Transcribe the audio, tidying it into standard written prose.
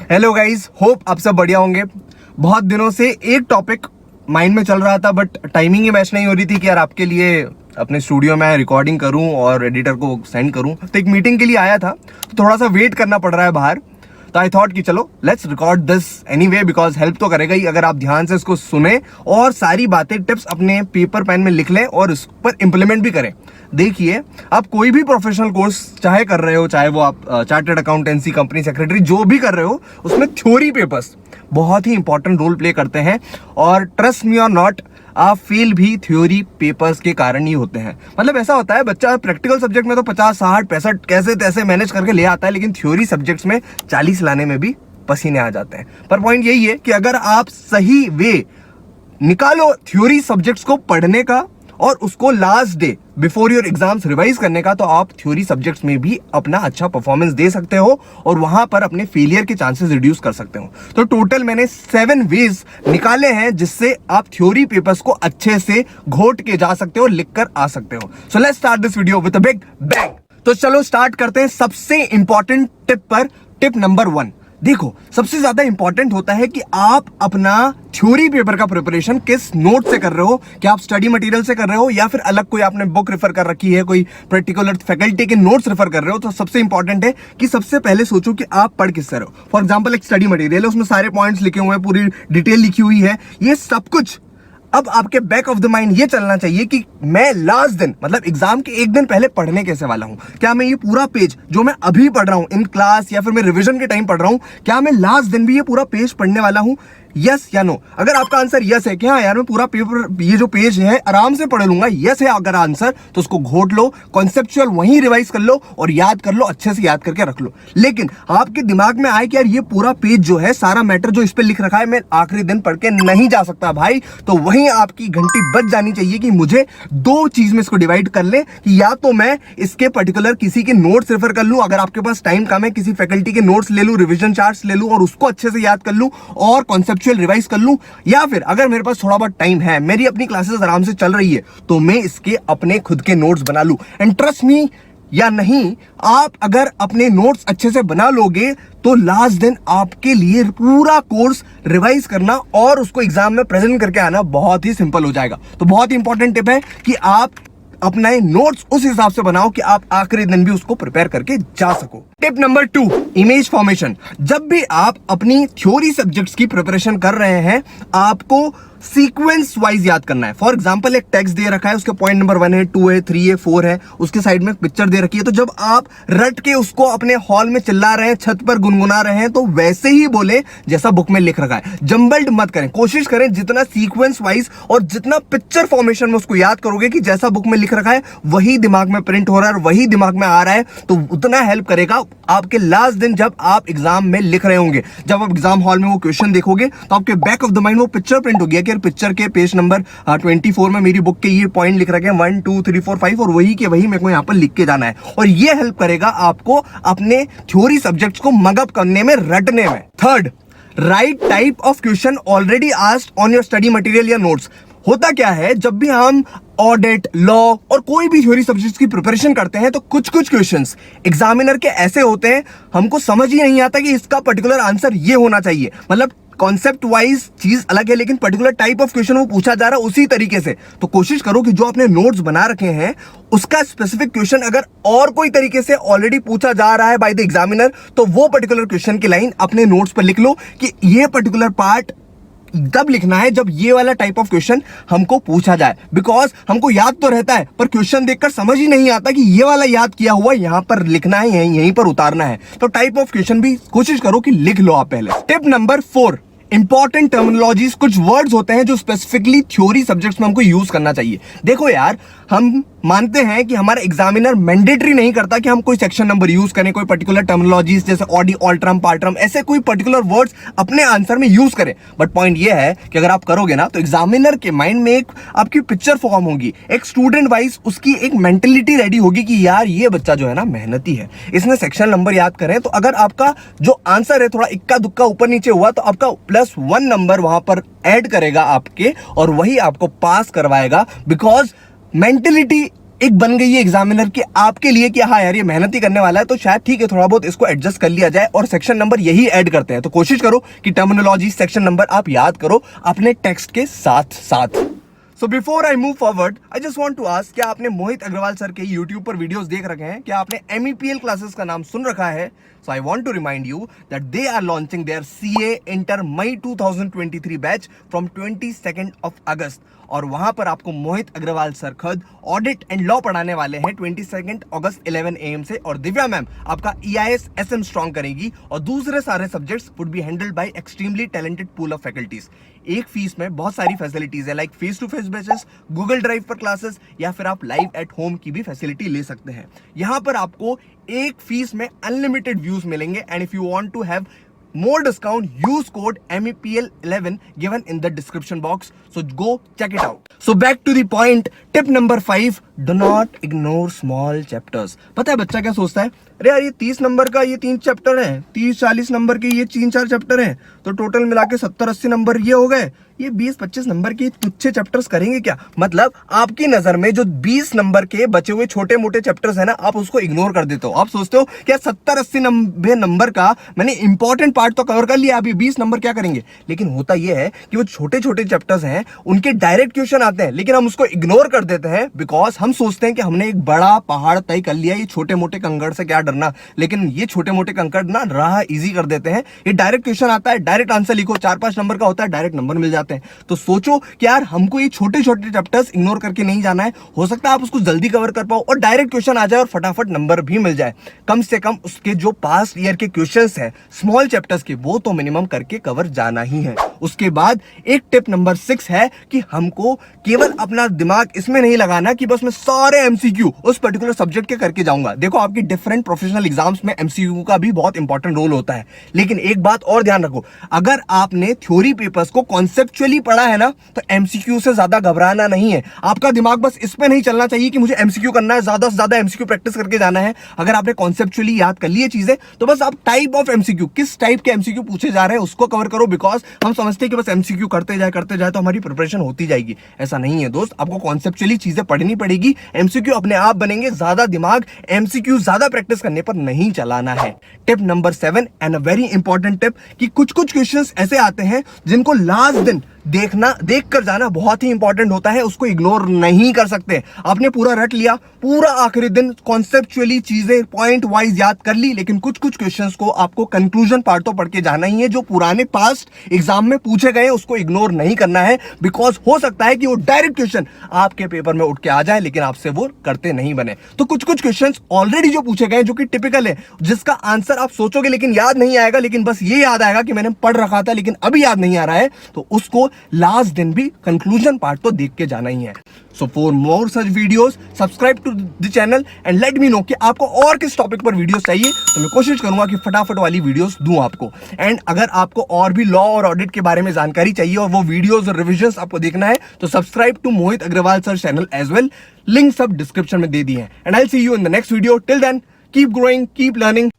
Hello guys, hope आप सब बढ़िया होंगे। बहुत दिनों से एक टॉपिक माइंड में चल रहा था बट टाइमिंग ही मैच नहीं हो रही थी कि यार आपके लिए अपने स्टूडियो में रिकॉर्डिंग करूं और एडिटर को सेंड करूं। तो एक मीटिंग के लिए आया था तो थोड़ा सा वेट करना पड़ रहा है बाहर। तो आई थॉट कि चलो let's record this anyway, because help तो करेगा ही अगर आप ध्यान से इसको सुने और सारी बातें टिप्स अपने पेपर पेन में लिख लें और इस पर इंप्लीमेंट भी करें। देखिए, आप कोई भी प्रोफेशनल कोर्स चाहे कर रहे हो, चाहे वो आप चार्टर्ड अकाउंटेंसी, कंपनी सेक्रेटरी, जो भी कर रहे हो, उसमें थ्योरी पेपर्स बहुत ही इंपॉर्टेंट रोल प्ले करते हैं। और ट्रस्ट मी और नॉट, आप फेल भी थ्योरी पेपर्स के कारण ही होते हैं। मतलब ऐसा होता है, बच्चा प्रैक्टिकल सब्जेक्ट में तो 50, 60, 65 कैसे तैसे मैनेज करके ले आता है, लेकिन थ्योरी सब्जेक्ट्स में 40 लाने में भी पसीने आ जाते हैं। पर पॉइंट यही है कि अगर आप सही वे निकालो थ्योरी सब्जेक्ट्स को पढ़ने का और उसको last day before your exams revise करने का, तो आप थ्योरी सब्जेक्ट्स में भी अपना अच्छा परफॉर्मेंस दे सकते हो और वहां पर अपने फेलियर के चांसेस रिड्यूस कर सकते हो। तो टोटल मैंने 7 वेज निकाले हैं जिससे आप थ्योरी पेपर्स को अच्छे से घोट के जा सकते हो, लिख कर आ सकते हो। So let's start this video with a big bang. तो चलो स्टार्ट करते हैं सबसे इंपॉर्टेंट टिप पर। टिप नंबर 1, देखो, सबसे ज्यादा इंपॉर्टेंट होता है कि आप अपना थ्योरी पेपर का प्रिपरेशन किस नोट से कर रहे हो। क्या आप स्टडी मटेरियल से कर रहे हो या फिर अलग कोई आपने बुक रेफर कर रखी है, कोई पर्टिकुलर फैकल्टी के नोट्स रेफर कर रहे हो। तो सबसे इंपॉर्टेंट है कि सबसे पहले सोचो कि आप पढ़ किससे रहे हो। फॉर एग्जाम्पल, एक स्टडी मटेरियल है, उसमें सारे पॉइंट्स लिखे हुए हैं, पूरी डिटेल लिखी हुई है, ये सब कुछ। अब आपके बैक ऑफ द माइंड ये चलना चाहिए कि मैं लास्ट दिन, मतलब एग्जाम के एक दिन पहले पढ़ने कैसे वाला हूं। क्या मैं ये पूरा पेज जो मैं अभी पढ़ रहा हूं इन क्लास या फिर मैं रिवीजन के टाइम पढ़ रहा हूं, क्या मैं लास्ट दिन भी ये पूरा पेज पढ़ने वाला हूं, यस या नो। अगर आपका आंसर यस है कि हाँ यार मैं पूरा पेपर, ये जो पेज है आराम से पढ़ लूंगा, यस है अगर आंसर, तो उसको घोट लो, कॉन्सेप्चुअल वहीं रिवाइज कर लो और याद कर लो, अच्छे से याद करके रख लो। लेकिन आपके दिमाग में आए कि यार ये पूरा पेज जो है, सारा मैटर जो इस पे लिख रखा है, मैं आखिरी दिन पढ़ के नहीं जा सकता भाई, तो वहीं आपकी घंटी बज जानी चाहिए कि मुझे 2 चीज में इसको डिवाइड कर ले कि या तो मैं इसके पर्टिकुलर किसी के नोट्स रेफर कर लूं, अगर आपके पास टाइम कम है किसी फैकल्टी के नोट्स ले लूं, रिवीजन चार्ट्स ले लूं और उसको अच्छे से याद कर लूं और कॉन्सेप्चुअल रिवाइज कर लूं, या फिर अगर मेरे पास थोड़ा बहुत टाइम है, मेरी अपनी क्लासेस आराम से चल रही है, तो मैं इसके अपने खुद के नोट्स बना लूं। एंड ट्रस्ट मी या नहीं, आप अगर अपने नोट्स अच्छे से बना लोगे तो लास्ट दिन आपके लिए पूरा कोर्स रिवाइज करना और उसको एग्जाम में प्रेजेंट करके आना बहुत ही सिंपल हो जाएगा। तो बहुत ही इंपॉर्टेंट टिप है कि आप अपना नोट्स उस हिसाब से बनाओ कि आप आखिरी दिन भी उसको प्रिपेयर करके जा सको। Tip number 2, image formation. जब भी आप अपनी थ्योरी सब्जेक्ट्स की प्रिपरेशन कर रहे हैं, आपको सीक्वेंस वाइज याद करना है। फॉर एग्जांपल, एक टेक्स्ट दे रखा है, उसके पॉइंट नंबर 1 है, 2 है, 3 है, 4 है, उसके साइड में पिक्चर दे रखी है। तो जब आप रट के उसको अपने हॉल में चिल्ला रहे हैं, छत पर गुनगुना रहे हैं, तो वैसे ही बोले जैसा बुक में लिख रखा है। जंबल्ड मत करें, कोशिश करें जितना सीक्वेंस वाइज और जितना पिक्चर फॉर्मेशन में उसको याद करोगे कि जैसा बुक में लिख रखा है वही दिमाग में प्रिंट हो रहा है और वही दिमाग में आ रहा है, तो उतना हेल्प करेगा आपके लास्ट दिन जब आप एग्जाम में लिख रहे होंगे। जब आप एग्जाम हॉल में वो क्वेश्चन देखोगे तो आपके बैक ऑफ द माइंड वो पिक्चर प्रिंट हो गया कि पिक्चर के पेज नंबर 24 में मेरी बुक के ये पॉइंट लिख रखे हैं 1 2 3 4 5 और वही के वही मेरे को यहाँ पर लिख के जाना है। और ये हेल्प करेगा आपको अपने थ्योरी सब्जेक्ट्स को मगअप करने में, रटने में। Third, right type of question already asked on your study material या नोट्स। होता क्या है, जब भी हम ऑडिट, लॉ और कोई भी थ्योरी सब्जेक्ट्स की प्रिपरेशन करते हैं तो कुछ क्वेश्चंस एग्जामिनर के ऐसे होते हैं, हमको समझ ही नहीं आता कि इसका पर्टिकुलर आंसर ये होना चाहिए। मतलब कॉन्सेप्ट वाइज चीज अलग है लेकिन पर्टिकुलर टाइप ऑफ क्वेश्चन वो पूछा जा रहा है उसी तरीके से। तो कोशिश करो कि जो आपने नोट्स बना रखे हैं उसका स्पेसिफिक क्वेश्चन अगर और कोई तरीके से ऑलरेडी पूछा जा रहा है बाय द एग्जामिनर, तो वो पर्टिकुलर क्वेश्चन की लाइन अपने नोट्स पर लिख लो कि ये पर्टिकुलर पार्ट तब लिखना है जब ये वाला टाइप ऑफ क्वेश्चन हमको पूछा जाए। बिकॉज हमको याद तो रहता है पर क्वेश्चन देखकर समझ ही नहीं आता कि ये वाला याद किया हुआ यहां पर लिखना है, यहीं पर उतारना है। तो टाइप ऑफ क्वेश्चन भी कोशिश करो कि लिख लो आप पहले। Tip number 4, important terminologies. कुछ वर्ड्स होते हैं जो स्पेसिफिकली थ्योरी सब्जेक्ट्स में हमको यूज करना चाहिए। देखो यार, हम मानते हैं कि हमारा एग्जामिनर मैंडेटरी नहीं करता कि हम कोई सेक्शन नंबर यूज करें, कोई पर्टिकुलर टर्मिनोलॉजीज जैसे ऑडी, ऑल्ट्रम, पार्ट्रम, ऐसे कोई पर्टिकुलर वर्ड्स अपने आंसर में यूज करें। बट पॉइंट ये है कि अगर आप करोगे ना तो एग्जामिनर के माइंड में एक आपकी पिक्चर फॉर्म होगी, एक स्टूडेंट वाइज उसकी एक मेंटेलिटी रेडी होगी कि यार ये बच्चा जो है ना मेहनती है, इसने सेक्शन नंबर याद करें। तो अगर आपका जो आंसर है थोड़ा इक्का दुक्का ऊपर नीचे हुआ तो आपका +1 नंबर वहां पर ऐड करेगा आपके और वही आपको पास करवाएगा। बिकॉज मेंटेलिटी एक बन गई है एग्जामिनर की आपके लिए कि हाँ यार ये मेहनत ही करने वाला है, तो शायद ठीक है थोड़ा बहुत इसको एडजस्ट कर लिया जाए और सेक्शन नंबर यही ऐड करते हैं। तो कोशिश करो कि टर्मिनोलॉजी, सेक्शन नंबर आप याद करो अपने टेक्स्ट के साथ साथ। So before I move forward, I just want to ask, क्या आपने मोहित अग्रवाल सर के यूट्यूब पर वीडियोस देख रखे हैं? क्या आपने MEPL क्लासेस का नाम सुन रखा है? So I want to remind you that they are launching their CA inter May 2023 batch from 22 August, और वहां पर आपको मोहित अग्रवाल सर खुद ऑडिट एंड लॉ पढ़ाने वाले हैं 22 अगस्त 11 AM से, और दिव्या मैम आपका EIS SM स्ट्रॉन्ग करेगी, और दूसरे सारे subjects would be handled by extremely talented pool of faculties. एक फीस में बहुत सारी फैसिलिटीज है, like face to face batches, Google drive पर क्लासेस, या फिर आप लाइव एट होम की भी फैसिलिटी ले सकते हैं। यहाँ पर आपको एक फीस में अनलिमिटेड व्यूज मिलेंगे, and if you want to have more discount, use code MEPL11 given in the description box, so go check it out. So back to the point, tip number 5, do not ignore small chapters. पता है बच्चा क्या सोचता है? अरे यार ये 30 number का ये 3 चैप्टर है, 30-40 नंबर के ये 3-4 चैप्टर हैं, तो टोटल मिला के 70-80 नंबर ये हो गए, ये 20-25 नंबर के तुच्छे चैप्टर्स करेंगे क्या? मतलब आपकी नजर में जो 20 नंबर के बचे हुए छोटे मोटे चैप्टर्स है ना, आप उसको इग्नोर कर देते हो। आप सोचते हो क्या 70-80 नंबर का मैंने इंपॉर्टेंट पार्ट तो कवर कर लिया, अभी 20 नंबर क्या करेंगे? लेकिन होता यह है कि वो छोटे छोटे चैप्टर्स हैं, उनके डायरेक्ट क्वेश्चन आते हैं, लेकिन हम उसको इग्नोर कर देते हैं बिकॉज हम सोचते हैं कि हमने एक बड़ा पहाड़ तय कर लिया, ये छोटे मोटे कंकड़ से क्या डरना। लेकिन ये छोटे मोटे कंकड़ ना राह इजी कर देते हैं। ये डायरेक्ट क्वेश्चन आता है, डायरेक्ट आंसर लिखो, 4-5 नंबर का होता है, डायरेक्ट नंबर मिल जाते हैं। तो सोचो कि यार हमको ये छोटे छोटे चैप्टर्स इग्नोर करके नहीं जाना है, हो सकता है आप उसको जल्दी कवर कर पाओ और डायरेक्ट क्वेश्चन आ जाए और फटाफट नंबर भी मिल जाए। कम से कम उसके जो पास्ट ईयर के क्वेश्चंस हैं स्मॉल चैप्टर्स के, वो तो मिनिमम करके कवर जाना ही है। उसके बाद एक टिप नंबर 6 है कि हमको केवल अपना दिमाग इसमें नहीं लगाना कि बस मैं सारे MCQ उस पर्टिकुलर सब्जेक्ट के करके जाऊंगा। देखो आपकी डिफरेंट प्रोफेशनल एग्जाम्स में MCQ का भी बहुत इंपॉर्टेंट रोल होता है, लेकिन एक बात और ध्यान रखो, अगर आपने थ्योरी पेपर्स को कॉन्सेप्चुअली पढ़ा है ना, तो MCQ से ज्यादा घबराना नहीं है। आपका दिमाग बस इस पे नहीं चलना चाहिए कि मुझे MCQ करना है, ज्यादा से ज्यादा MCQ प्रैक्टिस करके जाना है। अगर आपने कॉन्सेप्चुअली याद कर लिए चीजें, तो बस आप टाइप ऑफ MCQ, किस टाइप के MCQ पूछे जा रहे हैं उसको कवर करो, बिकॉज हम समझते हैं कि बस MCQ करते जाए तो हमारी प्रिपरेशन होती जाएगी। ऐसा नहीं है दोस्त, आपको कॉन्सेप्चुअली चीजें पढ़नी पड़ेगी, MCQ अपने आप बनेंगे। ज्यादा दिमाग MCQ ज्यादा प्रैक्टिस करने पर नहीं चलाना है। Tip number 7 and a very important tip, कि कुछ क्वेश्चंस ऐसे आते हैं जिनको लास्ट दिन देख कर जाना बहुत ही इंपॉर्टेंट होता है, उसको इग्नोर नहीं कर सकते। आपने पूरा रट लिया, पूरा आखिरी दिन कॉन्सेप्चुअली चीजें पॉइंट वाइज याद कर ली, लेकिन कुछ क्वेश्चंस को आपको कंक्लूजन पार्ट तो पढ़ के जाना ही है, जो पुराने पास्ट एग्जाम में पूछे गए उसको इग्नोर नहीं करना है, बिकॉज हो सकता है कि वो डायरेक्ट क्वेश्चन आपके पेपर में उठ के आ जाए, लेकिन आपसे वो करते नहीं बने। तो कुछ क्वेश्चन ऑलरेडी जो पूछे गए, जो कि टिपिकल है, जिसका आंसर आप सोचोगे लेकिन याद नहीं आएगा, लेकिन बस ये याद आएगा कि मैंने पढ़ रखा था लेकिन अभी याद नहीं आ रहा है, तो उसको लास्ट दिन भी कंक्लूजन पार्ट तो देख के जाना ही है। So for more such videos subscribe to the channel and let me know कि आपको और किस टॉपिक पर वीडियोस चाहिए, तो मैं कोशिश करूंगा कि फटाफट वाली वीडियोस दूं आपको। एंड अगर आपको और भी लॉ और ऑडिट के बारे में जानकारी चाहिए और वो वीडियोस और रिविजन्स आपको देखना है, तो subscribe to Mohit Agarwal sir channel as well, link सब डिस्क्रिप्शन में दे दिए हैं। And I will see you in the next video. Till then keep growing, keep learning.